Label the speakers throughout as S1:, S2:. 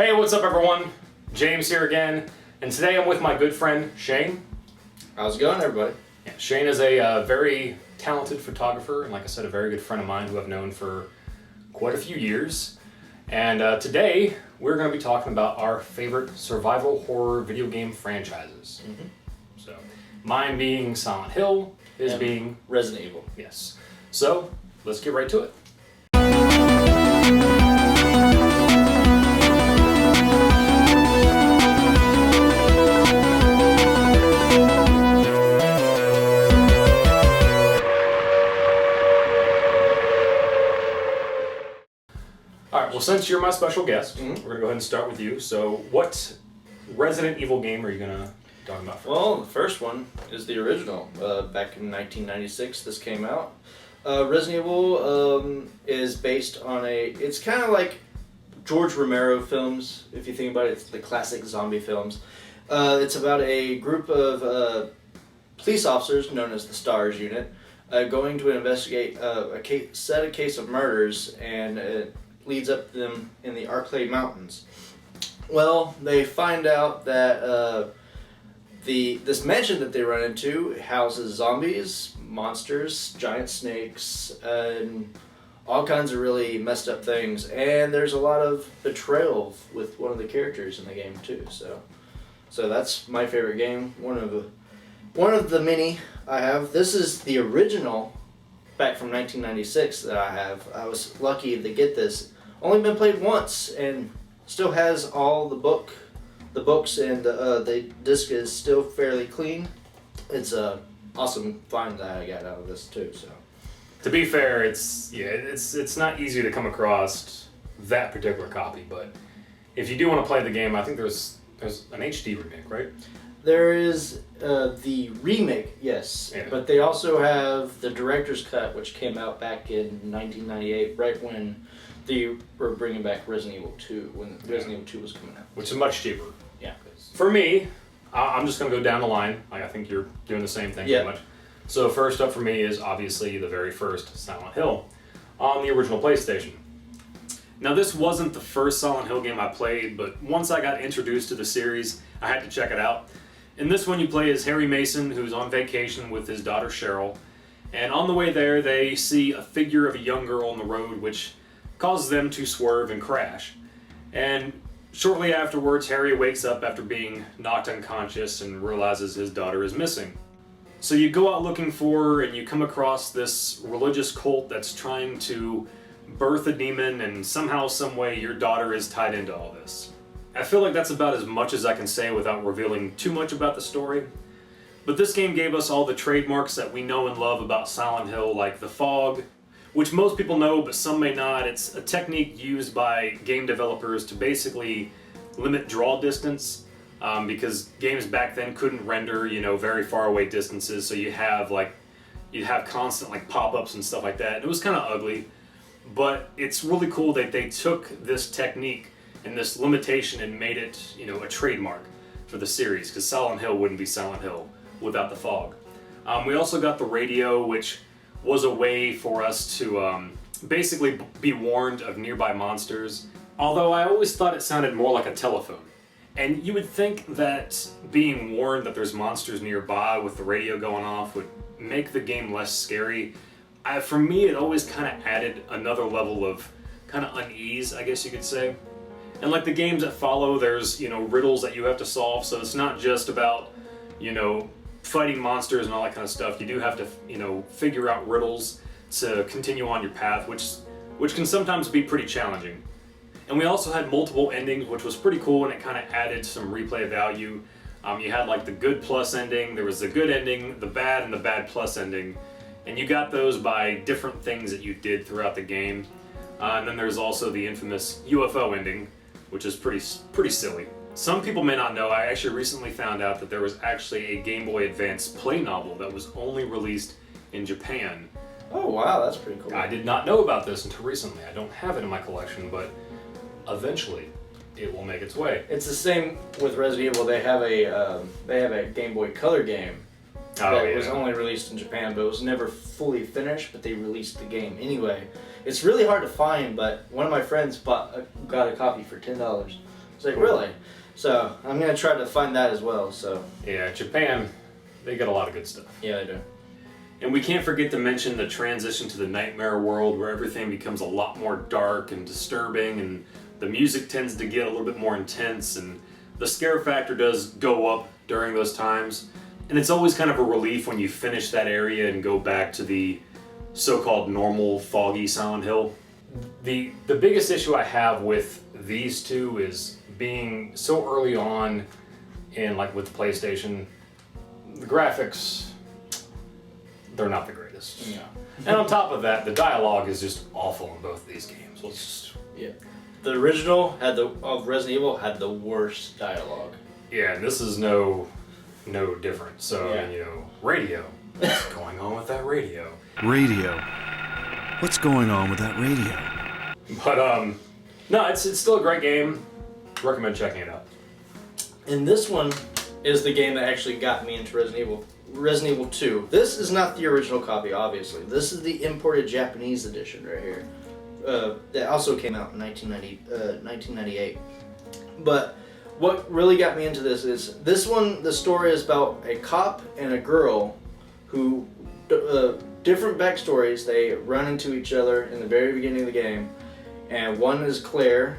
S1: Hey, what's up everyone? James here again, and today I'm with my good friend Shane.
S2: How's it going, everybody?
S1: Yeah, Shane is a very talented photographer, and like I said, a very good friend of mine who I've known for quite a few years. And today we're going to be talking about our favorite survival horror video game franchises. So, mine being Silent Hill, his being
S2: Resident Evil.
S1: Yes. So, let's get right to it. Alright, well since you're my special guest, we're going to go ahead and start with you. So what Resident Evil game are you going to talk about first?
S2: Well, the first one is the original. Back in 1996 this came out. Resident Evil is based on it's kind of like George Romero films, if you think about it. It's the classic zombie films. It's about a group of police officers known as the STARS unit going to investigate a case of murders, and it leads up to them in the Arklay Mountains. Well, they find out that this mansion that they run into houses zombies, monsters, giant snakes, and all kinds of really messed up things. And there's a lot of betrayal with one of the characters in the game too. So that's my favorite game. One of the many I have. This is the original, back from 1996 that I have. I was lucky to get this. Only been played once, and still has all the books, and the disc is still fairly clean. It's a awesome find that I got out of this too. So,
S1: to be fair, it's not easy to come across that particular copy, but if you do want to play the game, I think there's an HD remake, right?
S2: There is the remake, yes,
S1: yeah.
S2: But they also have the director's cut, which came out back in 1998, right when they were bringing back Resident Evil 2, when Resident Evil 2 was coming out.
S1: Which is much cheaper.
S2: Yeah.
S1: For me, I'm just going to go down the line. I think you're doing the same thing pretty much. So first up for me is obviously the very first Silent Hill on the original PlayStation. Now this wasn't the first Silent Hill game I played, but once I got introduced to the series, I had to check it out. In this one you play as Harry Mason, who's on vacation with his daughter Cheryl, and on the way there they see a figure of a young girl on the road which causes them to swerve and crash. And shortly afterwards, Harry wakes up after being knocked unconscious and realizes his daughter is missing. So you go out looking for her, and you come across this religious cult that's trying to birth a demon, and somehow, some way, your daughter is tied into all this. I feel like that's about as much as I can say without revealing too much about the story. But this game gave us all the trademarks that we know and love about Silent Hill, like the fog, which most people know, but some may not. It's a technique used by game developers to basically limit draw distance, because games back then couldn't render, very far away distances. So you'd have constant pop-ups and stuff like that. It was kind of ugly, but it's really cool that they took this technique and this limitation and made it, a trademark for the series, because Silent Hill wouldn't be Silent Hill without the fog. We also got the radio, which was a way for us to basically be warned of nearby monsters, although I always thought it sounded more like a telephone. And you would think that being warned that there's monsters nearby with the radio going off would make the game less scary. For me, it always kind of added another level of kind of unease, I guess you could say. And like the games that follow, there's, riddles that you have to solve, so it's not just about, fighting monsters and all that kind of stuff. You do have to, figure out riddles to continue on your path, which can sometimes be pretty challenging. And we also had multiple endings, which was pretty cool, and it kind of added some replay value. You had the good plus ending, there was the good ending, the bad, and the bad plus ending. And you got those by different things that you did throughout the game. And then there's also the infamous UFO ending, which is pretty silly. Some people may not know, I actually recently found out that there was actually a Game Boy Advance play novel that was only released in Japan.
S2: Oh wow, that's pretty cool.
S1: I did not know about this until recently. I don't have it in my collection, but eventually it will make its way.
S2: It's the same with Resident Evil. They have a Game Boy Color game that was only released in Japan, but it was never fully finished, but they released the game anyway. It's really hard to find, but one of my friends got a copy for $10. It's like, really? So I'm going to try to find that as well. So
S1: Yeah, Japan, they got a lot of good stuff.
S2: yeah, they do.
S1: And we can't forget to mention the transition to the nightmare world where everything becomes a lot more dark and disturbing, and the music tends to get a little bit more intense, and the scare factor does go up during those times. And it's always kind of a relief when you finish that area and go back to the so-called normal foggy Silent Hill. The biggest issue I have with these two is being so early on in, like with the PlayStation, the graphics, they're not the greatest.
S2: Yeah.
S1: And on top of that, the dialogue is just awful in both of these games. Let's just...
S2: Yeah. The original of Resident Evil had the worst dialogue.
S1: Yeah, and this is no different. So,
S2: Yeah.
S1: radio. What's going on with that radio?
S3: Radio. What's going on with that radio?
S1: But, no, it's still a great game. Recommend checking it out.
S2: And this one is the game that actually got me into Resident Evil. Resident Evil 2. This is not the original copy, obviously. This is the imported Japanese edition right here. That also came out in 1998. But what really got me into this is this one. The story is about a cop and a girl who different backstories. They run into each other in the very beginning of the game, and one is Claire,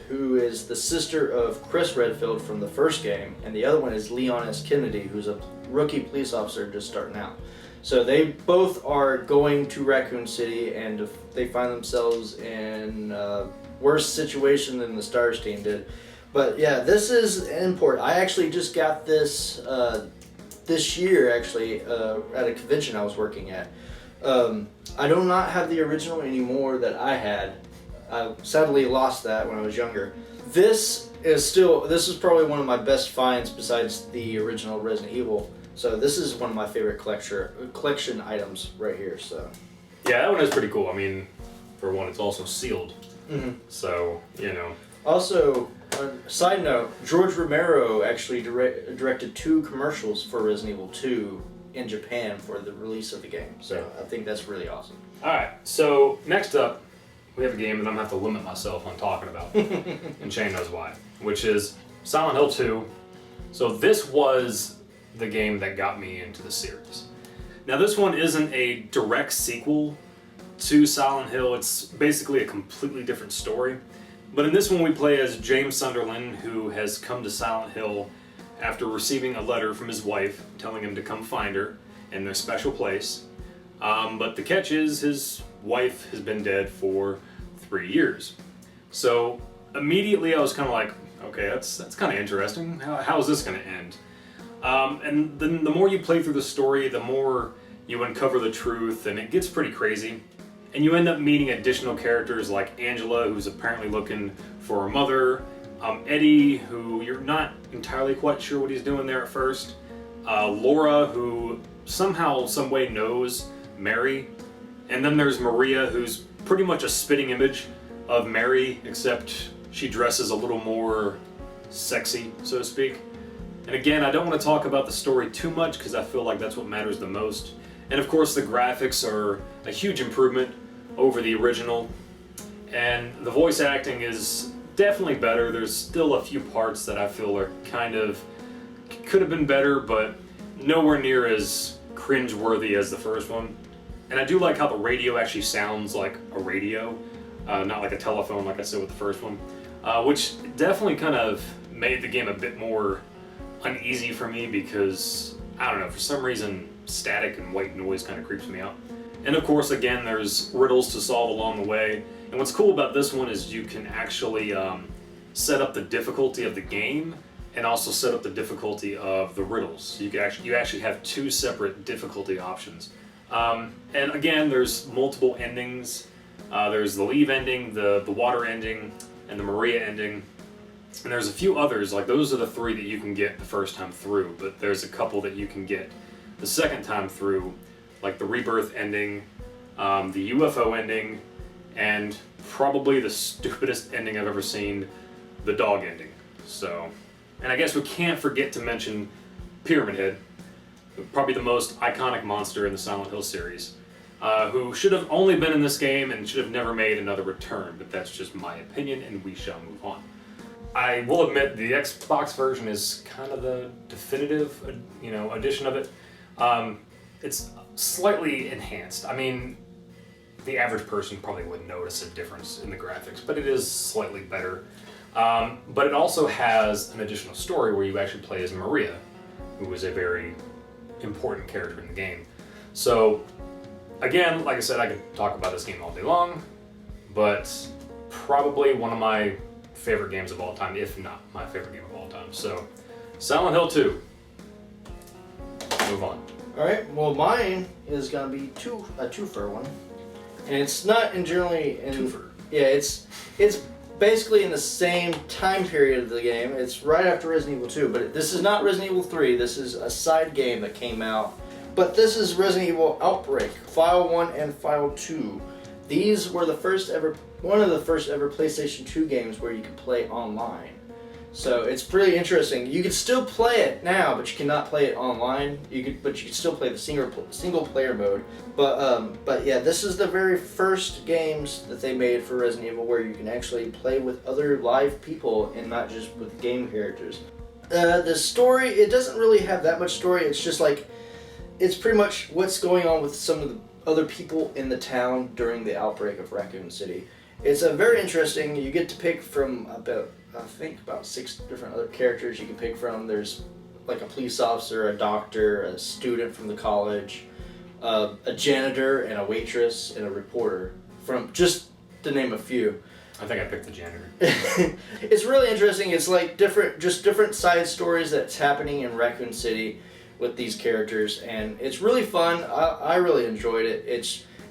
S2: who is the sister of Chris Redfield from the first game, and the other one is Leon S. Kennedy, who's a rookie police officer just starting out. So they both are going to Raccoon City, and they find themselves in a worse situation than the Stars team did. But yeah, this is an import. I actually just got this this year, actually, at a convention I was working at. I do not have the original anymore that I had. I sadly lost that when I was younger. This is probably one of my best finds besides the original Resident Evil. So this is one of my favorite collection items right here. So
S1: Yeah, that one is pretty cool. I mean, for one, it's also sealed.
S2: Mhm.
S1: So,
S2: Also, side note, George Romero actually directed 2 commercials for Resident Evil 2 in Japan for the release of the game. So I think that's really awesome.
S1: Alright, so next up, we have a game that I'm going to have to limit myself on talking about. And Shane knows why. Which is Silent Hill 2. So this was the game that got me into the series. Now this one isn't a direct sequel to Silent Hill. It's basically a completely different story. But in this one we play as James Sunderland, who has come to Silent Hill after receiving a letter from his wife telling him to come find her in their special place. But the catch is his wife has been dead for 3 years. So immediately I was kind of like, okay, that's kind of interesting. How is this going to end? And then the more you play through the story, the more you uncover the truth, and it gets pretty crazy. And you end up meeting additional characters like Angela, who's apparently looking for her mother, Eddie, who you're not entirely quite sure what he's doing there at first, Laura, who somehow, some way knows Mary, and then there's Maria, who's pretty much a spitting image of Mary, except she dresses a little more sexy, so to speak. And again, I don't want to talk about the story too much because I feel like that's what matters the most. And of course the graphics are a huge improvement over the original. And the voice acting is definitely better. There's still a few parts that I feel are could have been better, but nowhere near as cringe-worthy as the first one. And I do like how the radio actually sounds like a radio, not like a telephone like I said with the first one, which definitely kind of made the game a bit more uneasy for me because, I don't know, for some reason static and white noise kind of creeps me out. And of course, again, there's riddles to solve along the way. And what's cool about this one is you can actually set up the difficulty of the game and also set up the difficulty of the riddles. You actually have 2 separate difficulty options. And again, there's multiple endings. There's the Leave ending, the water ending, and the Maria ending. And there's a few others, like those are the 3 that you can get the first time through, but there's a couple that you can get the second time through, like the Rebirth ending, the UFO ending, and probably the stupidest ending I've ever seen, the dog ending. So, and I guess we can't forget to mention Pyramid Head, probably the most iconic monster in the Silent Hill series, who should have only been in this game and should have never made another return, but that's just my opinion and we shall move on. I will admit the Xbox version is kind of the definitive, edition of it. It's slightly enhanced. I mean, the average person probably wouldn't notice a difference in the graphics, but it is slightly better. But it also has an additional story where you actually play as Maria, who is a very important character in the game. So, again, like I said, I could talk about this game all day long, but probably one of my favorite games of all time, if not my favorite game of all time. So, Silent Hill 2. Move on.
S2: Alright, well mine is gonna be a twofer one. And it's not generally in
S1: Twofer.
S2: Yeah, it's basically in the same time period of the game. It's right after Resident Evil 2, but this is not Resident Evil 3. This is a side game that came out. But this is Resident Evil Outbreak, File 1 and File 2. These were one of the first ever PlayStation 2 games where you could play online. So it's pretty interesting. You can still play it now, but you cannot play it online. But you can still play the single player mode. But yeah, this is the very first games that they made for Resident Evil where you can actually play with other live people and not just with game characters. The story, it doesn't really have that much story. It's just like, it's pretty much what's going on with some of the other people in the town during the outbreak of Raccoon City. It's a very interesting. You get to pick from about 6 different other characters you can pick from. There's like a police officer, a doctor, a student from the college, a janitor, and a waitress, and a reporter. From just to name a few.
S1: I think I picked the janitor.
S2: It's really interesting. It's like different side stories that's happening in Raccoon City with these characters, and it's really fun. I really enjoyed it.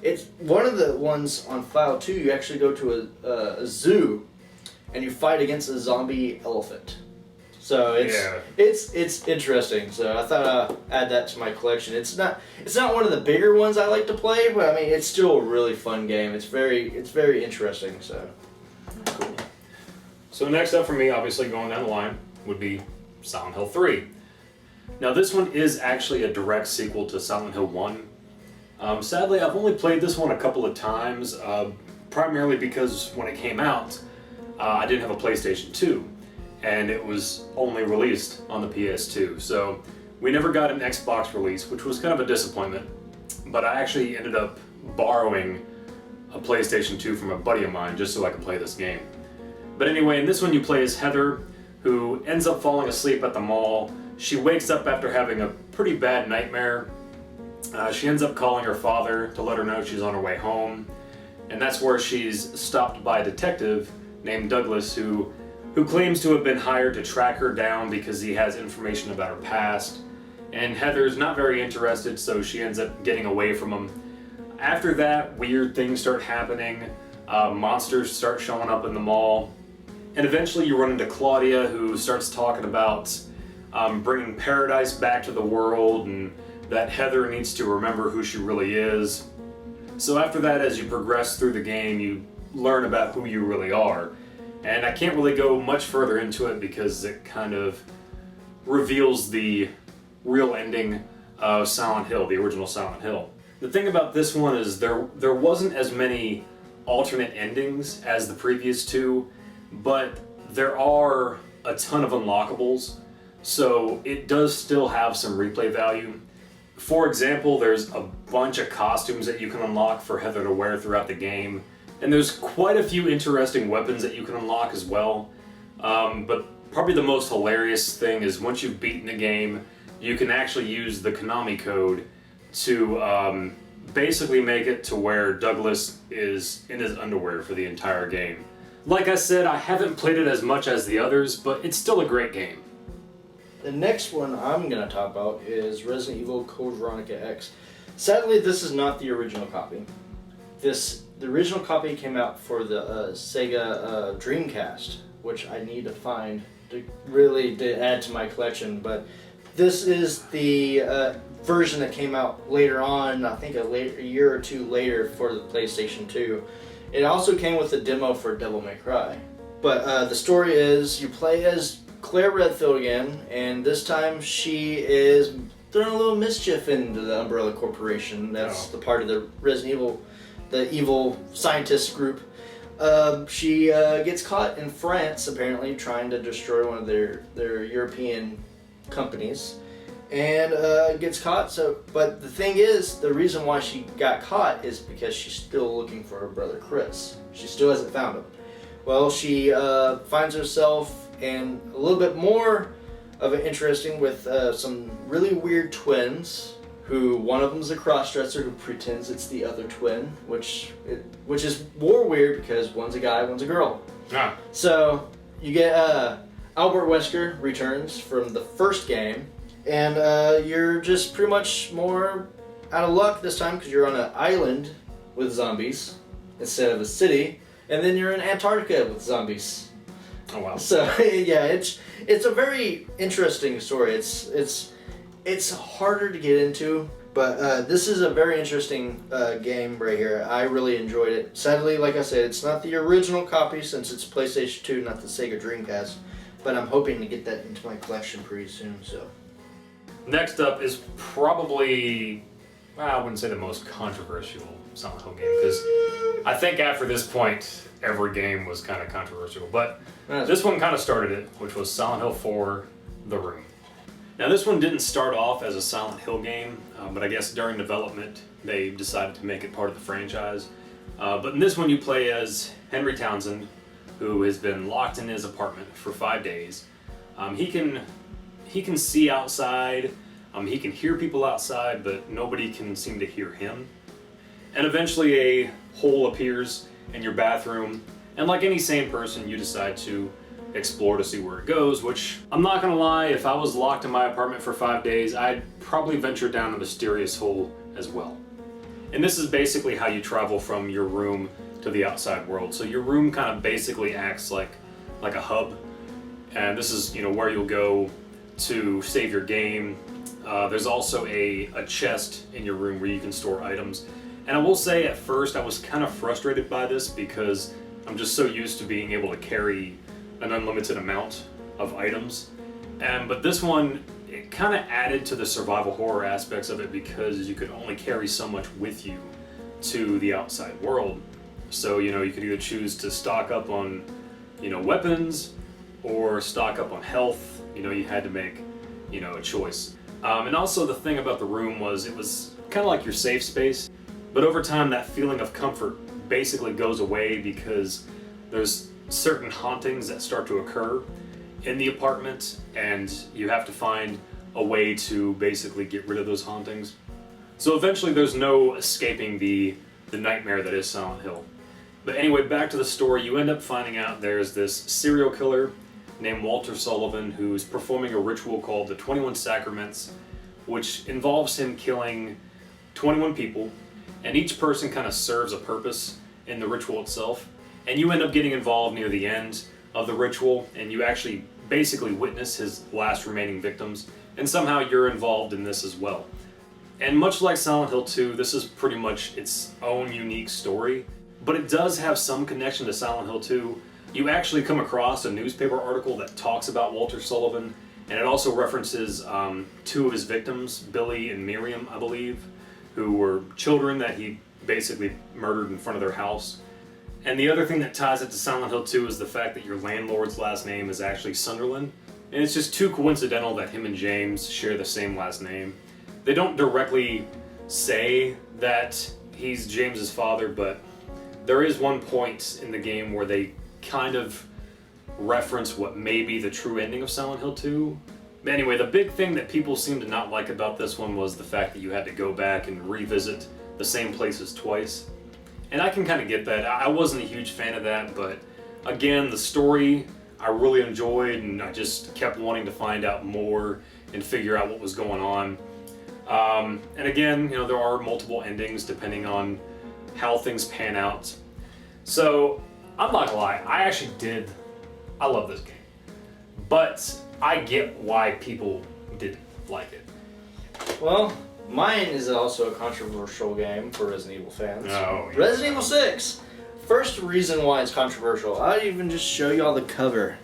S2: It's one of the ones on File 2. You actually go to a zoo, and you fight against a zombie elephant. So it's interesting. So I thought I'd add that to my collection. It's not one of the bigger ones I like to play, but I mean it's still a really fun game. It's very interesting. So
S1: cool. So next up for me, obviously going down the line, would be Silent Hill 3. Now this one is actually a direct sequel to Silent Hill 1. Sadly, I've only played this one a couple of times, primarily because when it came out, I didn't have a PlayStation 2, and it was only released on the PS2. So we never got an Xbox release, which was kind of a disappointment, but I actually ended up borrowing a PlayStation 2 from a buddy of mine just so I could play this game. But anyway, in this one you play as Heather, who ends up falling asleep at the mall. She wakes up after having a pretty bad nightmare. She ends up calling her father to let her know she's on her way home, and that's where she's stopped by a detective named Douglas who claims to have been hired to track her down because he has information about her past. And Heather's not very interested, so she ends up getting away from him. After that, weird things start happening. Monsters start showing up in the mall. And eventually you run into Claudia, who starts talking about bringing paradise back to the world, and that Heather needs to remember who she really is. So after that, as you progress through the game, you learn about who you really are. And I can't really go much further into it because it kind of reveals the real ending of Silent Hill, the original Silent Hill. The thing about this one is there wasn't as many alternate endings as the previous two, but there are a ton of unlockables, so it does still have some replay value. For example, there's a bunch of costumes that you can unlock for Heather to wear throughout the game, and there's quite a few interesting weapons that you can unlock as well. But probably the most hilarious thing is once you've beaten the game, you can actually use the Konami code to basically make it to where Douglas is in his underwear for the entire game. Like I said, I haven't played it as much as the others, but it's still a great game.
S2: The next one I'm going to talk about is Resident Evil Code Veronica X. Sadly, this is not the original copy. The original copy came out for the Sega Dreamcast, which I need to find to add to my collection, but this is the version that came out later on, I think a year or two later for the PlayStation 2. It also came with a demo for Devil May Cry. But the story is you play as Claire Redfield again, and this time she is throwing a little mischief into the Umbrella Corporation. That's the part of the Resident Evil, the evil scientist group. She gets caught in France, apparently, trying to destroy one of their European companies. And gets caught. But the thing is, the reason why she got caught is because she's still looking for her brother Chris. She still hasn't found him. Well, she finds herself in a little bit more of an interesting with some really weird twins. Who one of them's a crossdresser who pretends it's the other twin, which is more weird because one's a guy, one's a girl.
S1: Ah.
S2: So you get Albert Wesker returns from the first game, and you're just pretty much more out of luck this time because you're on an island with zombies instead of a city, and then you're in Antarctica with zombies.
S1: Oh wow!
S2: So yeah, it's a very interesting story. It's harder to get into, but this is a very interesting game right here. I really enjoyed it. Sadly, like I said, it's not the original copy since it's PlayStation 2, not the Sega Dreamcast. But I'm hoping to get that into my collection pretty soon. So
S1: next up is probably, I wouldn't say the most controversial Silent Hill game, because I think after this point, every game was kind of controversial. But this one kind of started it, which was Silent Hill 4, The Room. Now this one didn't start off as a Silent Hill game, but I guess during development they decided to make it part of the franchise. But in this one you play as Henry Townsend, who has been locked in his apartment for 5 days. He can see outside, he can hear people outside, but nobody can seem to hear him. And eventually a hole appears in your bathroom, and like any sane person you decide to explore to see where it goes, which I'm not gonna lie, if I was locked in my apartment for 5 days, I'd probably venture down a mysterious hole as well. And this is basically how you travel from your room to the outside world. So your room kind of basically acts like a hub, and this is where you'll go to save your game. There's also a chest in your room where you can store items. And I will say at first I was kind of frustrated by this because I'm just so used to being able to carry an unlimited amount of items. But this one, it kind of added to the survival horror aspects of it because you could only carry so much with you to the outside world. So, you could either choose to stock up on, weapons or stock up on health. You had to make, a choice. And also the thing about the room was it was kind of like your safe space. But over time, that feeling of comfort basically goes away because there's certain hauntings that start to occur in the apartment, and you have to find a way to basically get rid of those hauntings. So eventually there's no escaping the nightmare that is Silent Hill. But anyway, back to the story, you end up finding out there's this serial killer named Walter Sullivan who's performing a ritual called the 21 Sacraments, which involves him killing 21 people, and each person kind of serves a purpose in the ritual itself. And you end up getting involved near the end of the ritual, and you actually basically witness his last remaining victims, and somehow you're involved in this as well. And much like Silent Hill 2, this is pretty much its own unique story, but it does have some connection to Silent Hill 2. You actually come across a newspaper article that talks about Walter Sullivan, and it also references two of his victims, Billy and Miriam, I believe, who were children that he basically murdered in front of their house. And the other thing that ties it to Silent Hill 2 is the fact that your landlord's last name is actually Sunderland. And it's just too coincidental that him and James share the same last name. They don't directly say that he's James's father, but there is one point in the game where they kind of reference what may be the true ending of Silent Hill 2. But anyway, the big thing that people seem to not like about this one was the fact that you had to go back and revisit the same places twice. And I can kind of get that. I wasn't a huge fan of that, but again, the story I really enjoyed, and I just kept wanting to find out more and figure out what was going on. And again, there are multiple endings depending on how things pan out. So, I'm not gonna lie, I love this game. But I get why people didn't like it.
S2: Well, mine is also a controversial game for Resident Evil fans.
S1: Oh, yeah.
S2: Resident Evil 6. First reason why it's controversial, I'll even just show you all the cover.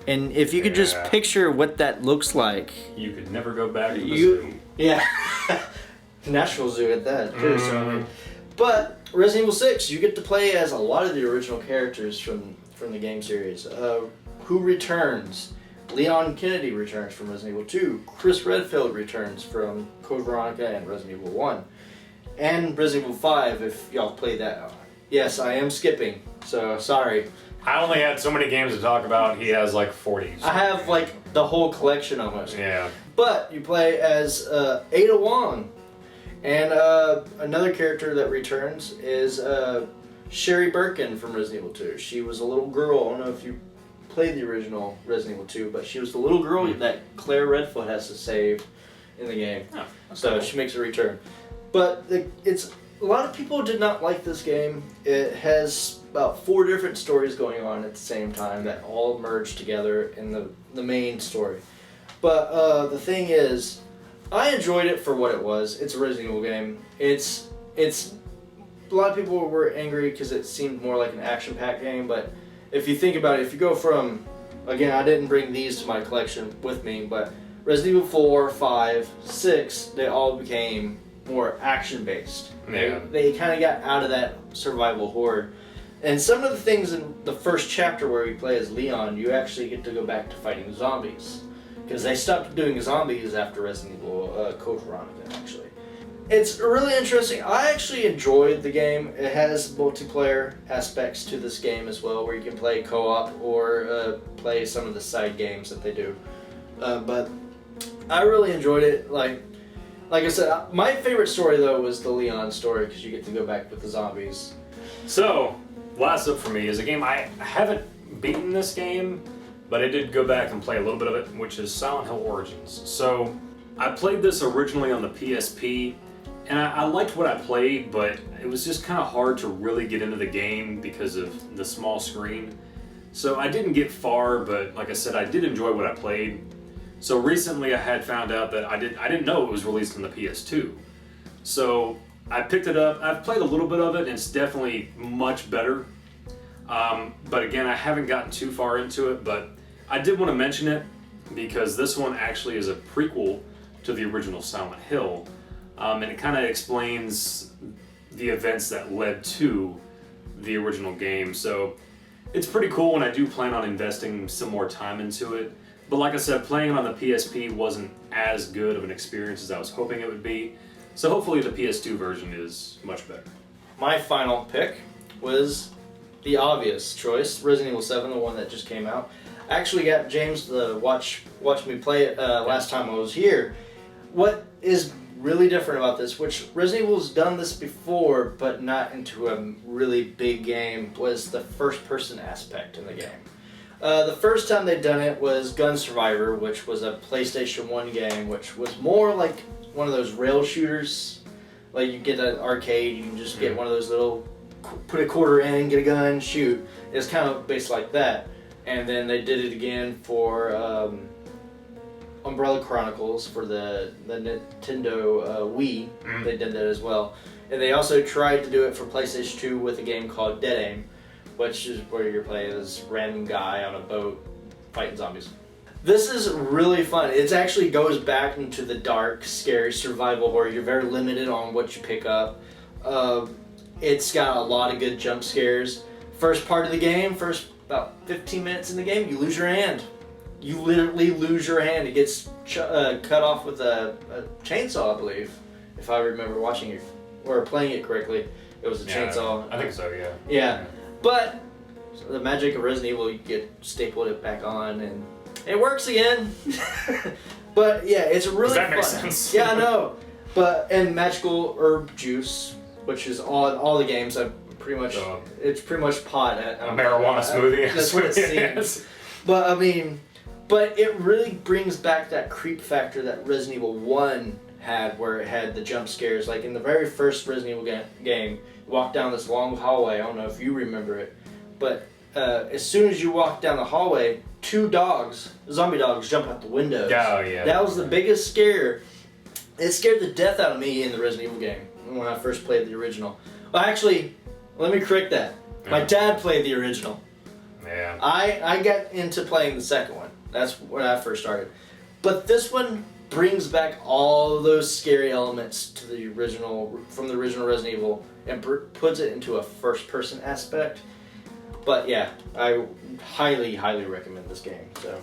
S2: And if you could just picture what that looks like.
S1: You could never go back to the zoo.
S2: Yeah. National Zoo at that, too. So, but Resident Evil 6, you get to play as a lot of the original characters from the game series. Who returns? Leon Kennedy returns from Resident Evil 2. Chris Redfield returns from Code Veronica and Resident Evil 1. And Resident Evil 5, if y'all played that. Yes, I am skipping, so sorry.
S1: I only had so many games to talk about. He has like 40.
S2: I have like the whole collection almost.
S1: Yeah.
S2: But you play as Ada Wong. And another character that returns is Sherry Birkin from Resident Evil 2. She was a little girl. I don't know if you played the original Resident Evil 2, but she was the little girl that Claire Redfoot has to save in the game.
S1: Oh,
S2: so
S1: cool.
S2: she makes a return. But it's a lot of people did not like this game. It has about 4 different stories going on at the same time that all merge together in the main story. But the thing is, I enjoyed it for what it was. It's a Resident Evil game. It's a lot of people were angry because it seemed more like an action-packed game, but if you think about it, if you go from, again, I didn't bring these to my collection with me, but Resident Evil 4, 5, 6, they all became more action-based.
S1: Yeah.
S2: They kind of got out of that survival horror. And some of the things in the first chapter where we play as Leon, you actually get to go back to fighting zombies. Because they stopped doing zombies after Resident Evil Code Veronica, actually. It's really interesting. I actually enjoyed the game. It has multiplayer aspects to this game as well, where you can play co-op or play some of the side games that they do. But I really enjoyed it. Like I said, my favorite story though was the Leon story, because you get to go back with the zombies.
S1: So, last up for me is a game I haven't beaten this game, but I did go back and play a little bit of it, which is Silent Hill Origins. So, I played this originally on the PSP, and I liked what I played, but it was just kind of hard to really get into the game because of the small screen. So I didn't get far, but like I said, I did enjoy what I played. So recently I had found out that I didn't know it was released on the PS2. So I picked it up. I've played a little bit of it, and it's definitely much better. But again, I haven't gotten too far into it, but I did want to mention it because this one actually is a prequel to the original Silent Hill. And it kind of explains the events that led to the original game. So it's pretty cool, and I do plan on investing some more time into it. But like I said, playing it on the PSP wasn't as good of an experience as I was hoping it would be. So hopefully the PS2 version is much better.
S2: My final pick was the obvious choice, Resident Evil 7, the one that just came out. I actually got James to watch me play it last time I was here. What is really different about this, which Resident Evil's done this before, but not into a really big game, was the first-person aspect in the game. The first time they'd done it was Gun Survivor, which was a PlayStation 1 game, which was more like one of those rail shooters. Like you get an arcade, you can just get one of those little, put a quarter in, get a gun, shoot. It's kind of based like that. And then they did it again for Umbrella Chronicles for the Nintendo Wii. They did that as well. And they also tried to do it for PlayStation 2 with a game called Dead Aim, which is where you're playing this random guy on a boat fighting zombies. This is really fun. It actually goes back into the dark, scary survival horror. You're very limited on what you pick up. It's got a lot of good jump scares. First part of the game, first about 15 minutes in the game, you lose your hand. You literally lose your hand. It gets cut off with a chainsaw, I believe, if I remember watching it or playing it correctly. It was a chainsaw.
S1: I think so, yeah.
S2: Yeah. But the magic of Resident Evil, you get stapled it back on and it works again. But yeah, it's really
S1: Does that
S2: fun.
S1: make sense?
S2: Yeah, I know. And magical herb juice, which is all the games. I pretty much it's pretty much pot.
S1: A marijuana smoothie.
S2: That's what it seems. But I mean, it really brings back that creep factor that Resident Evil 1 had, where it had the jump scares. Like in the very first Resident Evil game, you walk down this long hallway. I don't know if you remember it, but as soon as you walk down the hallway, 2 dogs, zombie dogs, jump out the windows.
S1: Oh, yeah.
S2: That was the biggest scare. It scared the death out of me in the Resident Evil game when I first played the original. Well, actually, let me correct that. My dad played the original.
S1: Yeah.
S2: I got into playing the second one. That's when I first started. But this one brings back all those scary elements to the original, from the original Resident Evil, and puts it into a first-person aspect. But yeah, I highly, highly recommend this game. So.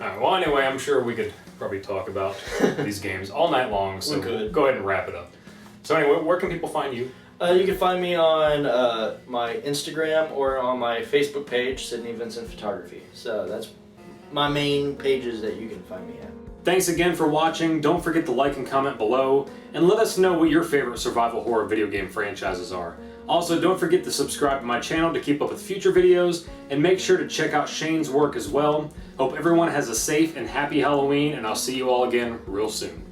S1: Alright, well anyway, I'm sure we could probably talk about these games all night long, so we'll go ahead and wrap it up. So anyway, where can people find you?
S2: You can find me on my Instagram or on my Facebook page, Sydney Vincent Photography. So that's my main pages that you can find me at.
S1: Thanks again for watching. Don't forget to like and comment below, and let us know what your favorite survival horror video game franchises are. Also, don't forget to subscribe to my channel to keep up with future videos, and make sure to check out Shane's work as well. Hope everyone has a safe and happy Halloween, and I'll see you all again real soon.